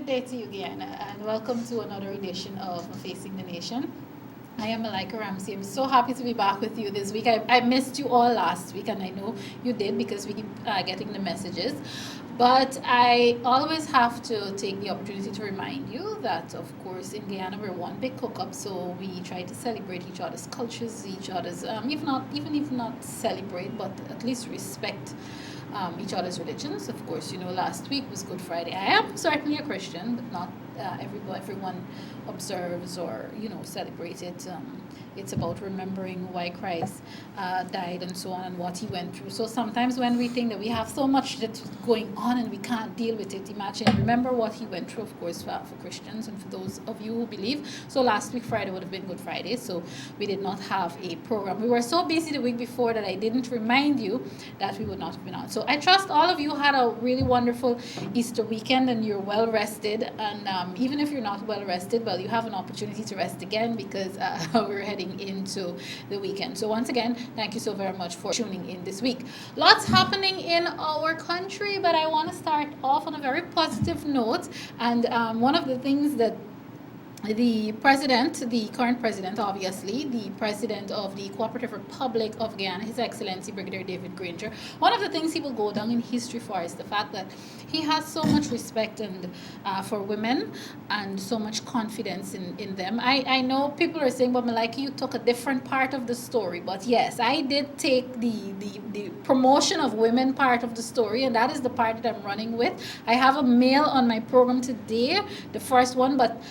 day to you again, and welcome to another edition of Facing the Nation. I am Malika Ramsey. I'm so happy to be back with you this week. I missed you all last week, and I know you did because we keep getting the messages. But I always have to take the opportunity to remind you that, of course, in Guyana we're one big cook-up, so we try to celebrate each other's cultures, each other's, even if not celebrate, but at least respect each other's religions. Of course, last week was Good Friday. I am certainly a Christian, but not everyone observes or celebrates it. It's about remembering why Christ died and so on and what he went through. So sometimes when we think that we have so much that's going on and we can't deal with it, remember what he went through, of course, for Christians and for those of you who believe. So last week, Friday, would have been Good Friday, so we did not have a program. We were so busy the week before that I didn't remind you that we would not have been on. So I trust all of you had a really wonderful Easter weekend and you're well rested. And even if you're not well rested, well, you have an opportunity to rest again because we're heading into the weekend. So once again, thank you so very much for tuning in this week. Lots happening in our country, but I want to start off on a very positive note. And one of the things that the current president, obviously, the president of the Cooperative Republic of Guyana, His Excellency Brigadier David Granger, one of the things he will go down in history for is the fact that he has so much respect for women and so much confidence in them. I know people are saying, but Malika, you took a different part of the story. But yes, I did take the promotion of women part of the story, and that is the part that I'm running with. I have a male on my program today, the first one, but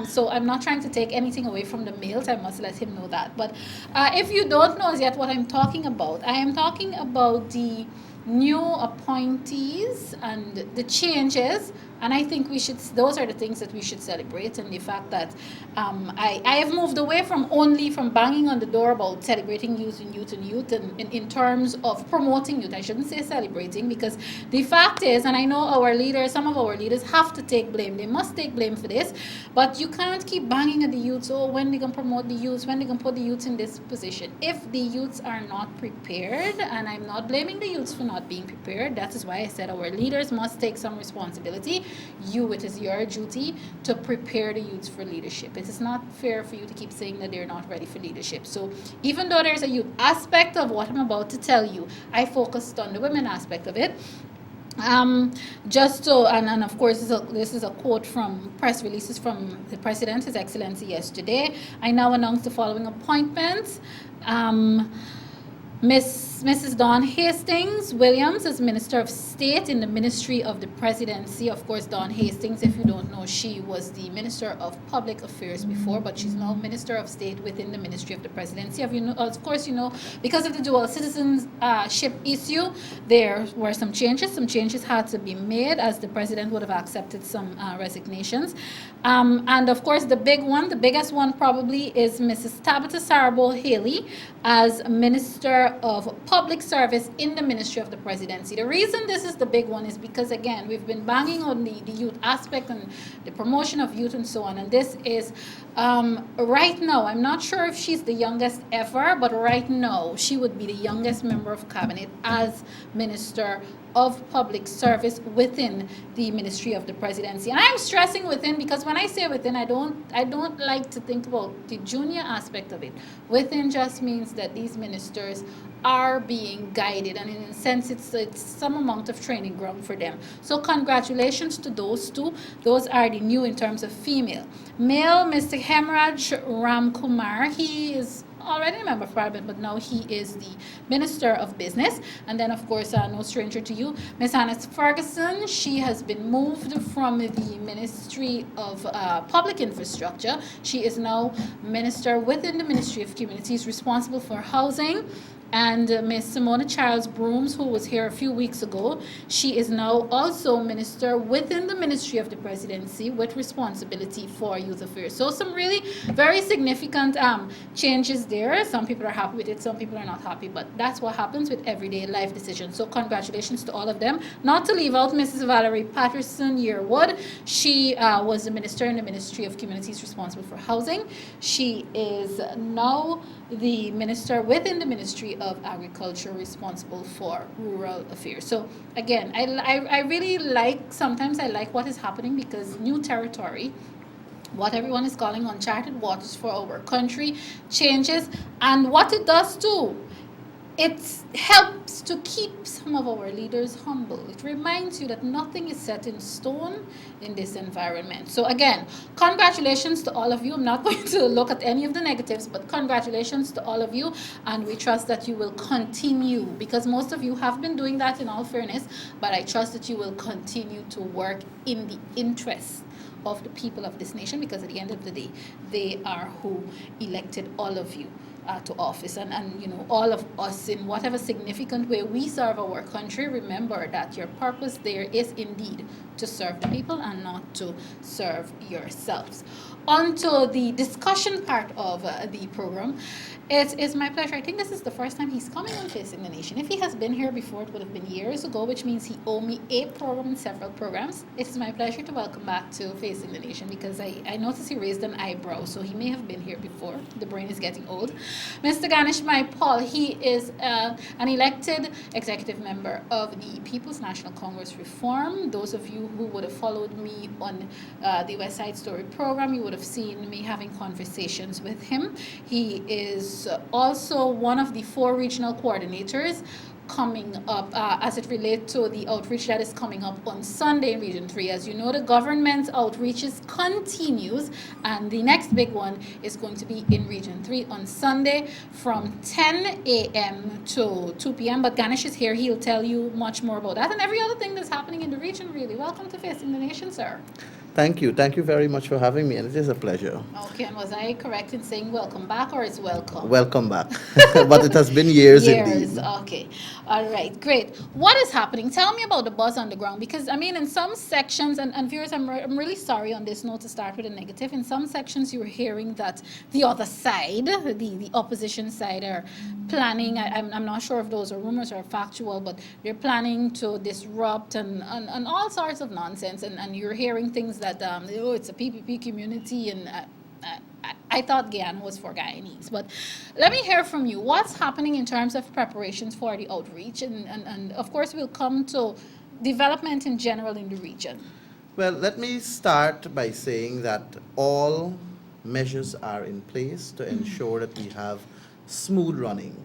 so I'm not trying to take anything away from the males. I must let him know that. But if you don't know as yet what I'm talking about, I am talking about the new appointees and the changes, and I think those are the things that we should celebrate, and the fact that I have moved away from banging on the door about celebrating youth and in terms of promoting youth. I shouldn't say celebrating, because the fact is, and I know some of our leaders have to take blame. They must take blame for this, but you can't keep banging at the youth. Oh, when they can promote the youth, when they can put the youth in this position. If the youths are not prepared, and I'm not blaming the youths for not being prepared, that is why I said our leaders must take some responsibility. It is your duty to prepare the youths for leadership. It is not fair for you to keep saying that they're not ready for leadership. So even though there's a youth aspect of what I'm about to tell you, I focused on the women aspect of it. Just so, and of course, this is a quote from press releases from the President, His Excellency, yesterday. I now announce the following appointments. Mrs. Dawn Hastings Williams as Minister of State in the Ministry of the Presidency. Of course, Dawn Hastings, if you don't know, she was the Minister of Public Affairs before, but she's now Minister of State within the Ministry of the Presidency. Of course, because of the dual citizenship issue, there were some changes. Some changes had to be made, as the President would have accepted some resignations. And of course, the biggest one probably is Mrs. Tabitha Sarabol Haley as Minister of Public Service in the Ministry of the Presidency. The reason this is the big one is because, again, we've been banging on the youth aspect and the promotion of youth and so on. And this is, right now, I'm not sure if she's the youngest ever, but right now, she would be the youngest member of cabinet as Minister of Public Service within the Ministry of the Presidency. And I'm stressing within because when I say within, I don't like to think about the junior aspect of it. Within just means that these ministers are being guided, and in a sense it's some amount of training ground for them. So congratulations to those two. Those are the new in terms of female. Male, Mr. Hemraj Ramkumar, he is already a member of Parliament, but now he is the Minister of Business. And then, of course, no stranger to you, Ms. Hannes Ferguson. She has been moved from the Ministry of Public Infrastructure. She is now Minister within the Ministry of Communities, responsible for housing. And Ms. Simona Charles Brooms, who was here a few weeks ago, she is now also Minister within the Ministry of the Presidency with responsibility for youth affairs. So some really very significant changes there. Some people are happy with it, some people are not happy, but that's what happens with everyday life decisions. So congratulations to all of them. Not to leave out Mrs. Valerie Patterson Yearwood. She was the minister in the Ministry of Communities responsible for housing. She is now the minister within the Ministry of Agriculture responsible for rural affairs. So again, I really sometimes I like what is happening, because new territory, what everyone is calling uncharted waters for our country, changes. And what it does too, it helps to keep some of our leaders humble. It reminds you that nothing is set in stone in this environment. So again, congratulations to all of you. I'm not going to look at any of the negatives, but congratulations to all of you. And we trust that you will continue, because most of you have been doing that in all fairness, but I trust that you will continue to work in the interest of the people of this nation, because at the end of the day, they are who elected all of you to office, and all of us, in whatever significant way we serve our country. Remember that your purpose there is indeed to serve the people and not to serve yourselves. On to the discussion part of the program. It is my pleasure. I think this is the first time he's coming on Facing the Nation. If he has been here before, it would have been years ago, which means he owed me a program and several programs. It is my pleasure to welcome back to Facing the Nation, because I noticed he raised an eyebrow, so he may have been here before. The brain is getting old. Mr. Ganesh Mahipaul, he is an elected executive member of the People's National Congress Reform. Those of you who would have followed me on the West Side Story program, you would have seen me having conversations with him. He is also one of the 4 regional coordinators coming up as it relates to the outreach that is coming up on Sunday in Region 3. As you know, the government's outreaches continues, and the next big one is going to be in Region 3 on Sunday from 10 a.m. to 2 p.m. But Ganesh is here. He'll tell you much more about that and every other thing that's happening in the region, really. Welcome to Facing the Nation, sir. Thank you. Thank you very much for having me, and it is a pleasure. Okay, and was I correct in saying welcome back, or is welcome? Welcome back. But it has been years indeed. Okay. All right, great. What is happening? Tell me about the buzz on the ground, because, I mean, in some sections, and viewers, I'm really sorry on this note to start with a negative. In some sections, you're hearing that the other side, the opposition side, are planning, I'm not sure if those are rumors or factual, but they're planning to disrupt and all sorts of nonsense. And you're hearing things that, it's a PPP community, and I thought Guyana was for Guyanese. But let me hear from you. What's happening in terms of preparations for the outreach? And of course, we'll come to development in general in the region. Well, let me start by saying that all measures are in place to ensure that we have smooth running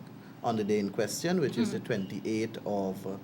on the day in question, which is the 28th of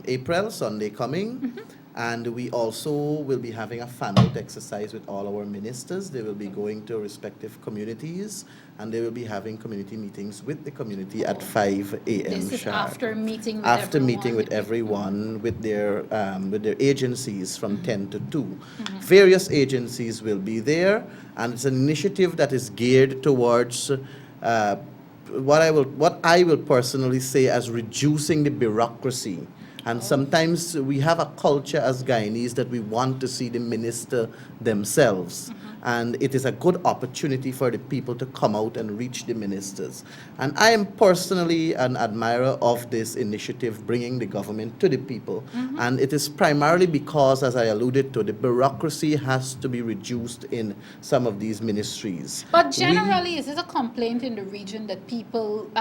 April, Sunday coming. And we also will be having a fan-out exercise with all our ministers. They will be going to respective communities, and they will be having community meetings with the community at 5 a.m. This is sharp. after meeting with After everyone. meeting with everyone, with their agencies from 10 to 2. Various agencies will be there, and it's an initiative that is geared towards what I will personally say as reducing the bureaucracy. And sometimes we have a culture as Guyanese that we want to see the minister themselves. And it is a good opportunity for the people to come out and reach the ministers. And I am personally an admirer of this initiative, bringing the government to the people. And it is primarily because, as I alluded to, the bureaucracy has to be reduced in some of these ministries. But generally, is it a complaint in the region that people,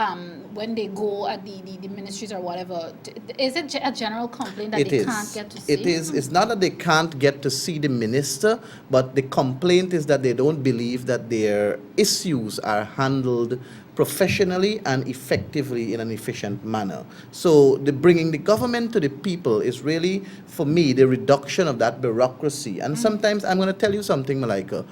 when they go at the ministries or whatever, is it a general complaint that they can't get to see? It is. It's not that they can't get to see the minister, but the complaint is that they don't believe that their issues are handled professionally and effectively in an efficient manner. So the bringing the government to the people is really, for me, the reduction of that bureaucracy. And sometimes I'm going to tell you something, Malika.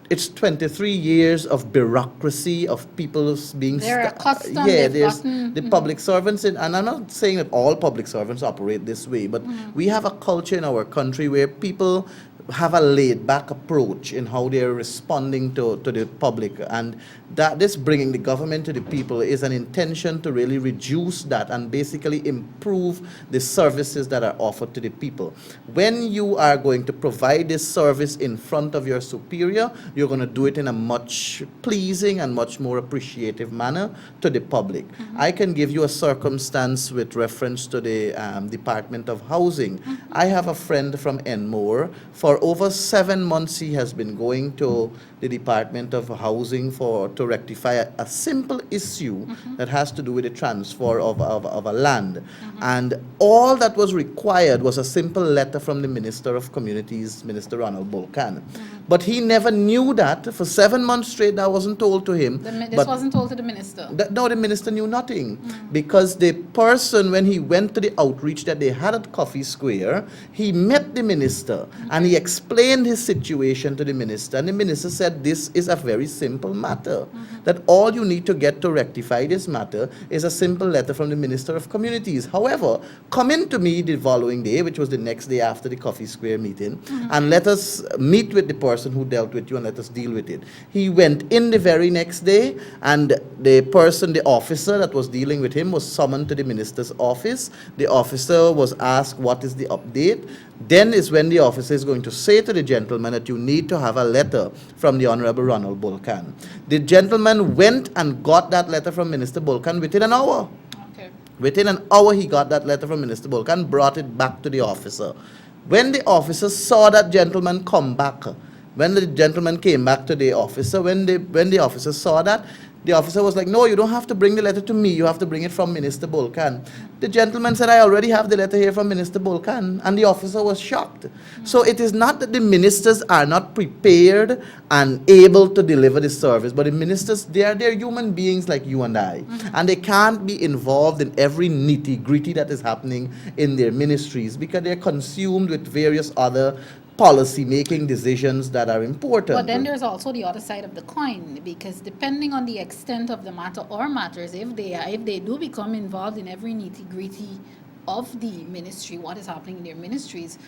It's 23 years of bureaucracy, of people being... They're accustomed. There's the public servants, and I'm not saying that all public servants operate this way, but we have a culture in our country where people have a laid-back approach in how they're responding to the public, and that this bringing the government to the people is an intention to really reduce that and basically improve the services that are offered to the people. When you are going to provide this service in front of your superior, you're going to do it in a much pleasing and much more appreciative manner to the public. I can give you a circumstance with reference to the Department of Housing. I have a friend from Enmore. For over 7 months, he has been going to the Department of Housing to rectify a simple issue that has to do with the transfer of a land. And all that was required was a simple letter from the Minister of Communities, Minister Ronald Bolkan. But he never knew that. For 7 months straight, that wasn't told to him. This wasn't told to the minister? No, the minister knew nothing. Because the person, when he went to the outreach that they had at Coffee Square, he met the minister and he explained his situation to the minister. And the minister said, this is a very simple matter. That all you need to get to rectify this matter is a simple letter from the Minister of Communities. However, come in to me the following day, which was the next day after the Coffee Square meeting, and let us meet with the person who dealt with you and let us deal with it. He went in the very next day, and the person, the officer that was dealing with him, was summoned to the minister's office. The officer was asked, what is the update? Then is when the officer is going to say to the gentleman that you need to have a letter from the Honorable Ronald Bolkan. The gentleman went and got that letter from Minister Bolkan within an hour. Okay. Within an hour, he got that letter from Minister Bolkan, brought it back to the officer. When the officer saw that gentleman come back, when the gentleman came back to the officer, when the officer saw that, the officer was like, no, you don't have to bring the letter to me. You have to bring it from Minister Bolkan. The gentleman said, I already have the letter here from Minister Bolkan. And the officer was shocked. So it is not that the ministers are not prepared and able to deliver the service, but the ministers, they're human beings like you and I. And they can't be involved in every nitty-gritty that is happening in their ministries because they're consumed with various other policy-making decisions that are important. But then there's also the other side of the coin, because depending on the extent of the matter or matters, if they do become involved in every nitty-gritty of the ministry, what is happening in their ministries,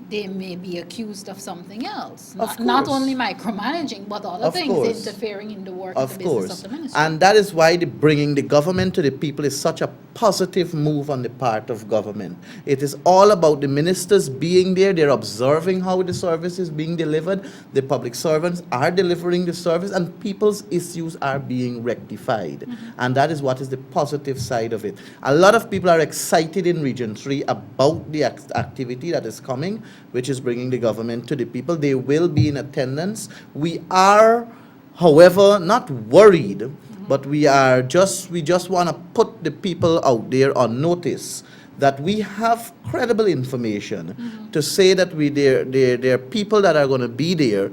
they may be accused of something else. Not only micromanaging, but other things interfering in the work of the business of the ministry. And that is why bringing the government to the people is such a positive move on the part of government. It is all about the ministers being there. They're observing how the service is being delivered. The public servants are delivering the service, and people's issues are being rectified. And that is what is the positive side of it. A lot of people are excited in Region 3 about the activity that is coming, which is bringing the government to the people. They will be in attendance. We are, however, not worried, but we just want to put the people out there on notice that we have credible information to say that there are people that are going to be there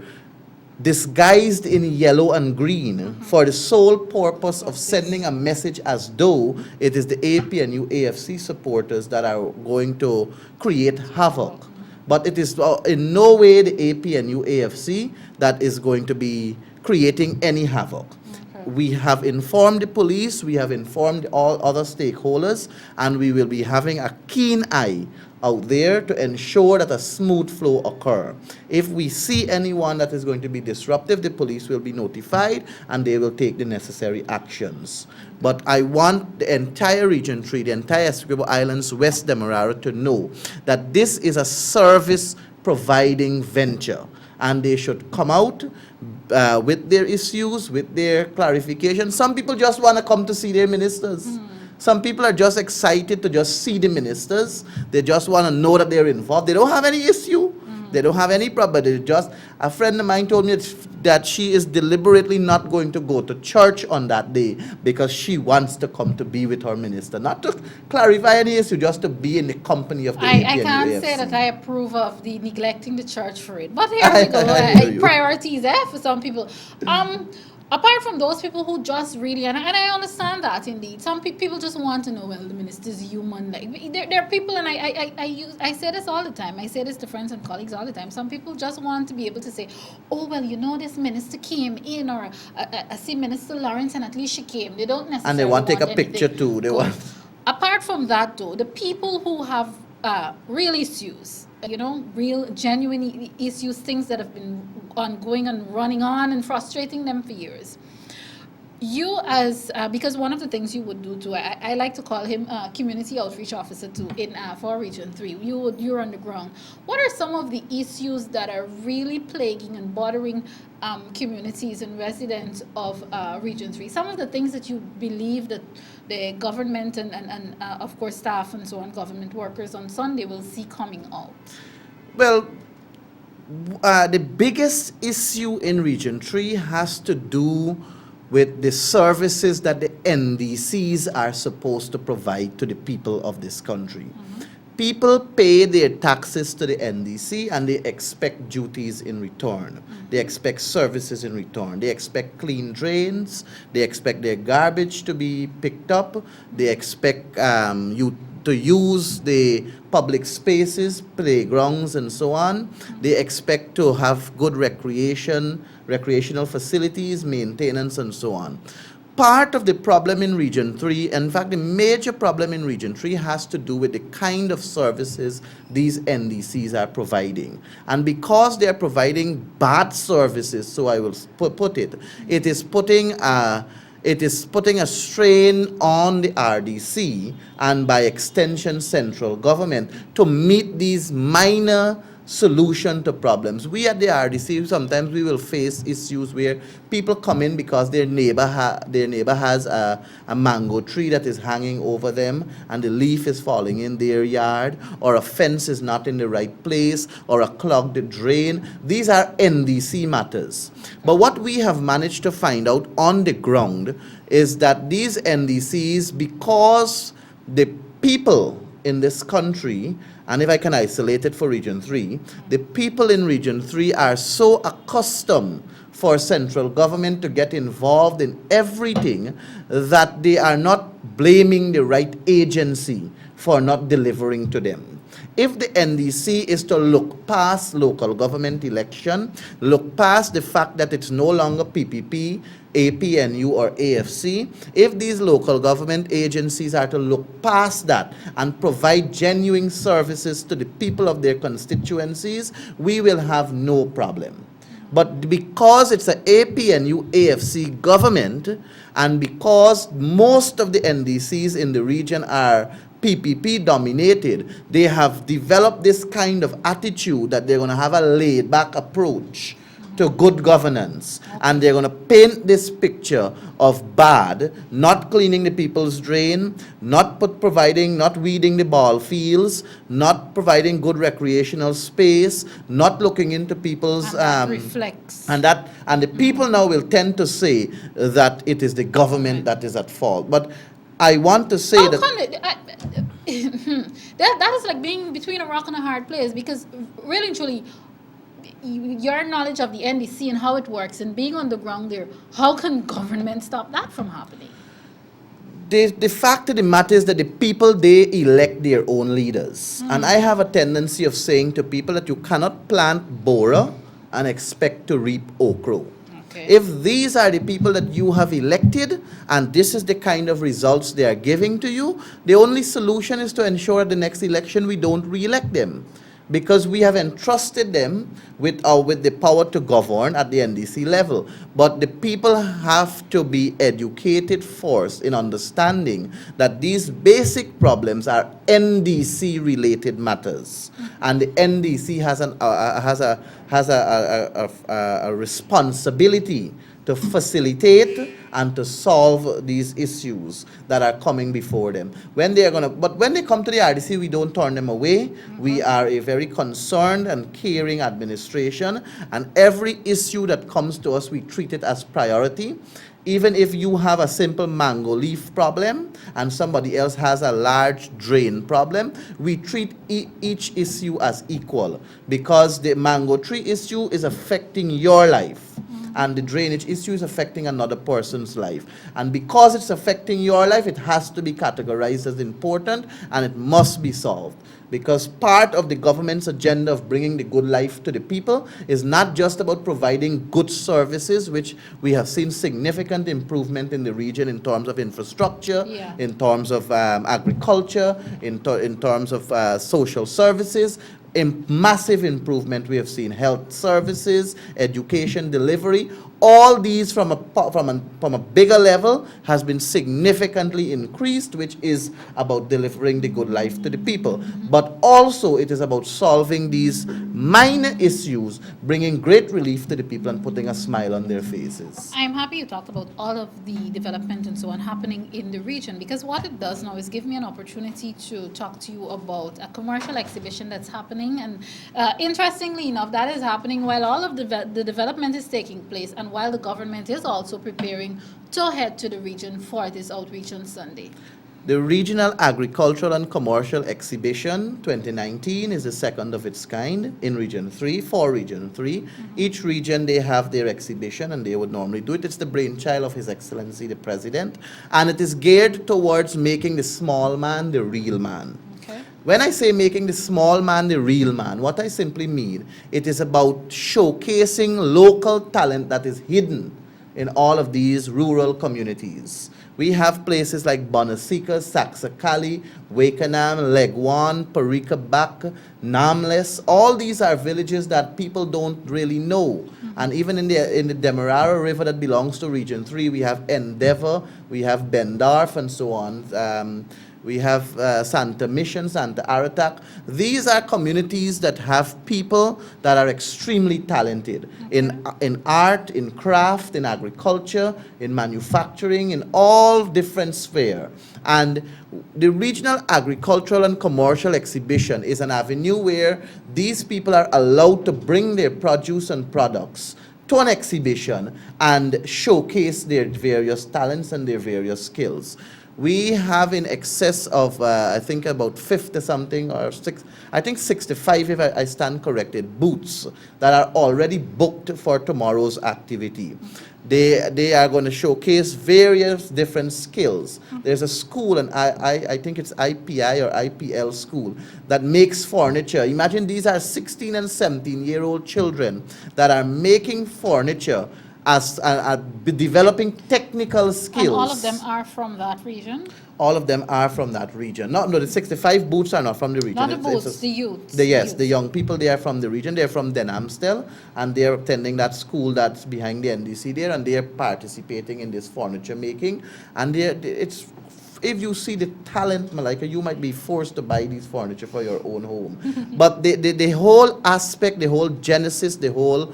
disguised in yellow and green for the sole purpose of sending a message as though it is the APNU AFC supporters that are going to create havoc. But it is in no way the APNU AFC that is going to be creating any havoc. We have informed the police, we have informed all other stakeholders, and we will be having a keen eye out there to ensure that a smooth flow occur. If we see anyone that is going to be disruptive, the police will be notified and they will take the necessary actions. But I want the entire Region 3, the entire Essequibo Islands, West Demerara to know that this is a service providing venture, and they should come out with their issues, with their clarification. Some people just want to come to see their ministers. Some people are just excited to just see the ministers. They just want to know that they're involved. They don't have any issue. They don't have any problem. They just, a friend of mine told me that she is deliberately not going to go to church on that day because she wants to come to be with her minister. Not to clarify any issue, just to be in the company of the APNU. I can't say that I approve of the neglecting the church for it. But here we go. Priorities for some people. Apart from those people who just really, and I understand that indeed, some people just want to know, well, the minister's human. Like, there are people, and I say this all the time. I say this to friends and colleagues all the time. Some people just want to be able to say, oh, well, you know, this minister came in, or I see Minister Lawrence, and at least she came. They don't necessarily and they want to take a anything. picture too. They want. Apart from that, though, the people who have real issues, real, genuine issues, things that have been ongoing and running on and frustrating them for years. You as because one of the things you would do too, I like to call him community outreach officer too in for Region 3. You're on the ground. What are some of the issues that are really plaguing and bothering communities and residents of Region 3? Some of the things that you believe that the government and of course staff and so on, government workers on Sunday will see coming out. Well, the biggest issue in Region 3 has to do with the services that the NDCs are supposed to provide to the people of this country. People pay their taxes to the NDC and they expect duties in return. They expect services in return. They expect clean drains. They expect their garbage to be picked up. They expect you to use the public spaces, playgrounds, and so on. They expect to have good recreational facilities, maintenance, and so on. Part of the problem in Region 3, in fact, the major problem in Region 3 has to do with the kind of services these NDCs are providing. And because they are providing bad services, so I will put it, it is putting a strain on the RDC and by extension central government to meet these minor solution to problems. We at the RDC, sometimes we will face issues where people come in because their neighbor has a mango tree that is hanging over them and the leaf is falling in their yard, or a fence is not in the right place, or a clogged drain. These are NDC matters. But what we have managed to find out on the ground is that these NDCs, because the people in this country, and if I can isolate it for Region 3, the people in Region 3 are so accustomed for central government to get involved in everything that they are not blaming the right agency for not delivering to them. If the NDC is to look past local government election, look past the fact that it's no longer PPP, APNU, or AFC, if these local government agencies are to look past that and provide genuine services to the people of their constituencies, we will have no problem. But because it's an APNU, AFC government, and because most of the NDCs in the region are PPP dominated, they have developed this kind of attitude that they're going to have a laid back approach to good governance, and they're going to paint this picture of bad, not cleaning the people's drain, not weeding the ball fields, not providing good recreational space, not looking into people's reflects. and the people now will tend to say that it is the government that is at fault. But I want to say that is like being between a rock and a hard place, because really and truly, your knowledge of the NDC and how it works and being on the ground there, how can government stop that from happening? The fact of the matter is that the people, they elect their own leaders. And I have a tendency of saying to people that you cannot plant bora and expect to reap okra. Okay. If these are the people that you have elected and this is the kind of results they are giving to you, the only solution is to ensure at the next election we don't re-elect them, because we have entrusted them with the power to govern at the NDC level. But the people have to be educated first in understanding that these basic problems are NDC related matters, and the NDC has a responsibility to facilitate and to solve these issues that are coming before them. But when they come to the RDC, we don't turn them away. We are a very concerned and caring administration, and every issue that comes to us, we treat it as priority. Even if you have a simple mango leaf problem and somebody else has a large drain problem, we treat each issue as equal, because the mango tree issue is affecting your life and the drainage issue is affecting another person's life. And because it's affecting your life, it has to be categorized as important and it must be solved. Because part of the government's agenda of bringing the good life to the people is not just about providing good services, which we have seen significant improvement in the region in terms of infrastructure, in terms of agriculture, in terms of social services. massive improvement we have seen. Health services, education delivery, all these from a bigger level has been significantly increased, which is about delivering the good life to the people. But also it is about solving these minor issues, bringing great relief to the people and putting a smile on their faces. I'm happy you talked about all of the development and so on happening in the region, because what it does now is give me an opportunity to talk to you about a commercial exhibition that's happening. And interestingly enough, that is happening while all of the development is taking place and while the government is also preparing to head to the region for this outreach on Sunday. The Regional Agricultural and Commercial Exhibition 2019 is the second of its kind in Region 3, for Region 3. Each region, they have their exhibition, and they would normally do it. It's the brainchild of His Excellency, the President, and it is geared towards making the small man the real man. Okay. When I say making the small man the real man, what I simply mean, it is about showcasing local talent that is hidden in all of these rural communities. We have places like Bonasika, Saxakali, Wakenham, Legwan, Parikabak, Namles. All these are villages that people don't really know. And even in the Demerara River that belongs to Region 3, we have Endeavour, we have Bendarf, and so on. We have Santa Mission, Santa Aratak. These are communities that have people that are extremely talented in art, in craft, in agriculture, in manufacturing, in all different spheres. And the Regional Agricultural and Commercial Exhibition is an avenue where these people are allowed to bring their produce and products to an exhibition and showcase their various talents and their various skills. We have in excess of, I think about 50 something or 65, if I stand corrected, booths that are already booked for tomorrow's activity. They are going to showcase various different skills. There's a school, and I think it's IPI or IPL school, that makes furniture. Imagine these are 16 and 17-year-old children that are making furniture as developing technical skills. And all of them are from that region? All of them are from that region. No, the 65 booths are not from the region. Not the booths, the youth. Yes, the young people, they are from the region. They're from Denhamstel, and they're attending that school that's behind the NDC there, and they're participating in this furniture making. And it's, if you see the talent, Malika, you might be forced to buy these furniture for your own home. But the whole aspect, the whole genesis, the whole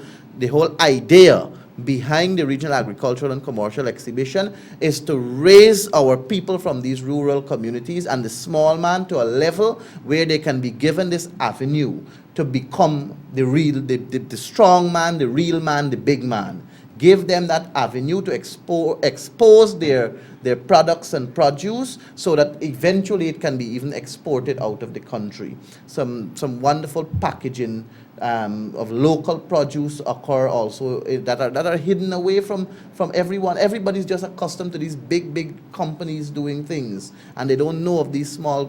idea behind the Regional Agricultural and Commercial Exhibition is to raise our people from these rural communities and the small man to a level where they can be given this avenue to become the strong man, the real man, the big man. Give them that avenue to expose their products and produce so that eventually it can be even exported out of the country. Some wonderful packaging of local produce occur also that are hidden away from everyone. Everybody's just accustomed to these big companies doing things, and they don't know of these small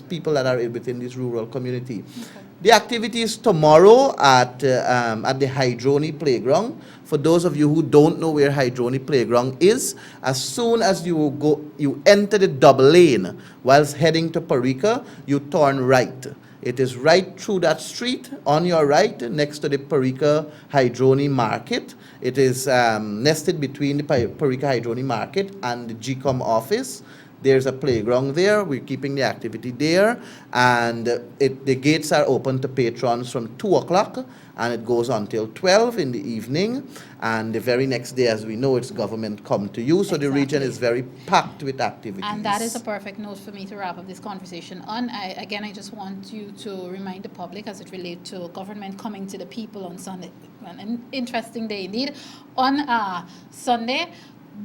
people that are within this rural community. Okay. The activity is tomorrow at the Hydroni Playground. For those of you who don't know where Hydroni Playground is, as soon as you enter the double lane whilst heading to Parika, you turn right. It is right through that street on your right next to the Parika Hydroni Market. It is nested between the Parika Hydroni Market and the GCOM office. There's a playground there. We're keeping the activity there. And the gates are open to patrons from 2 o'clock, and it goes until 12 in the evening. And the very next day, as we know, it's government come to you. So the region is very packed with activities. And that is a perfect note for me to wrap up this conversation on. I just want you to remind the public as it relates to government coming to the people on Sunday. An interesting day indeed. On Sunday,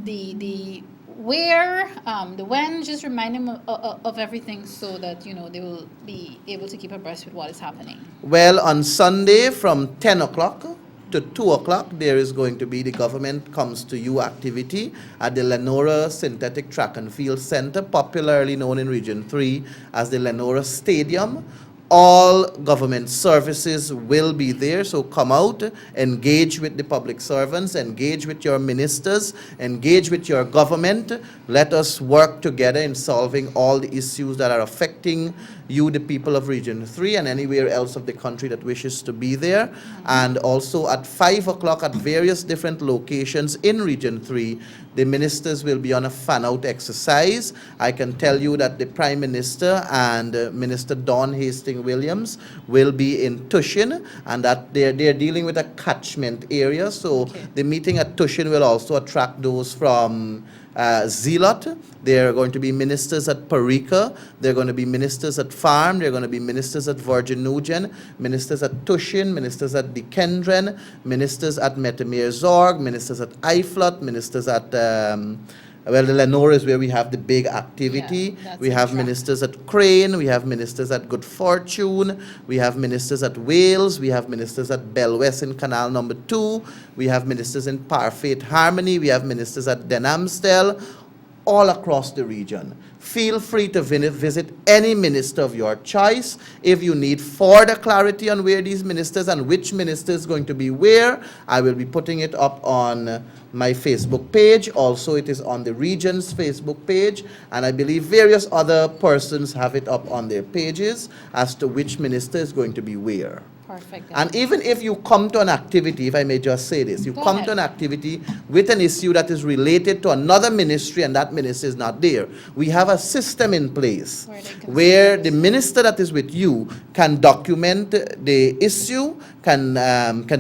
the where, the when, just remind them of everything so that, they will be able to keep abreast with what is happening. Well, on Sunday from 10 o'clock to 2 o'clock, there is going to be the Government Comes to You activity at the Lenora Synthetic Track and Field Center, popularly known in Region 3 as the Lenora Stadium. All government services will be there, so come out, engage with the public servants, engage with your ministers, engage with your government. Let us work together in solving all the issues that are affecting you, the people of Region 3, and anywhere else of the country that wishes to be there. And also at 5 o'clock at various different locations in Region 3, the ministers will be on a fan-out exercise. I can tell you that the Prime Minister and Minister Dawn Hastings Williams will be in Tushin, and that they're dealing with a catchment area. So Okay. the meeting at Tushin will also attract those from Zealot. There are going to be ministers at Parika. There are going to be ministers at Farm. There are going to be ministers at Virgin Nugen, ministers at Tushin, ministers at Dikendren, ministers at Metamere Zorg, ministers at Iflot, ministers at well, the Lenore is where we have the big activity. Yeah, that's We in have track. ministers at Crane, we have ministers at Good Fortune, we have ministers at Wales, we have ministers at Belwest in Canal Number 2, we have ministers in Parfait Harmony, we have ministers at Denhamstel, all across the region. Feel free to visit any minister of your choice. If you need further clarity on where these ministers and which minister is going to be where, I will be putting it up on my Facebook page. Also, it is on the region's Facebook page, and I believe various other persons have it up on their pages as to which minister is going to be where. Perfect. And even if you come to an activity, if I may just say this, you Go come ahead. to an activity with an issue that is related to another ministry and that minister is not there, we have a system in place Where they can where see the this. minister that is with you can document the issue, can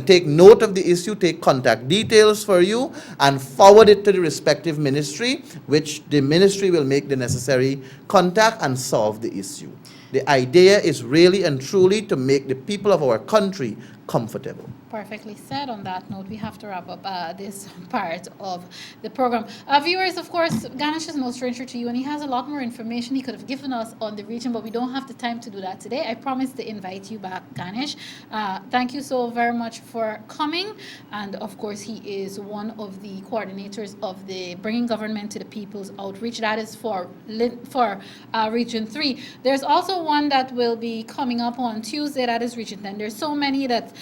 take note of the issue, take contact details for you, and forward it to the respective ministry, which the ministry will make the necessary contact and solve the issue. The idea is really and truly to make the people of our country comfortable. Perfectly said. On that note, we have to wrap up this part of the program. Viewers, of course, Ganesh is no stranger to you, and he has a lot more information he could have given us on the region, but we don't have the time to do that today. I promise to invite you back, Ganesh. Thank you so very much for coming. And of course, he is one of the coordinators of the Bringing Government to the People's Outreach. That is for Region 3. There's also one that will be coming up on Tuesday. That is Region 10. There's so many that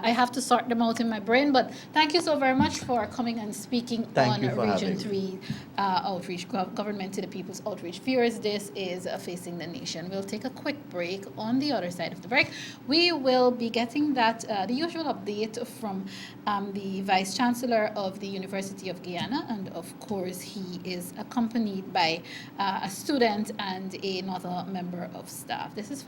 I have to sort them out in my brain, but thank you so very much for coming and speaking Thank you on for Region having me. 3 Outreach, Government to the People's Outreach. Viewers, this is Facing the Nation. We'll take a quick break. On the other side of the break, we will be getting the usual update from the Vice Chancellor of the University of Guyana, and of course, he is accompanied by a student and another member of staff. This is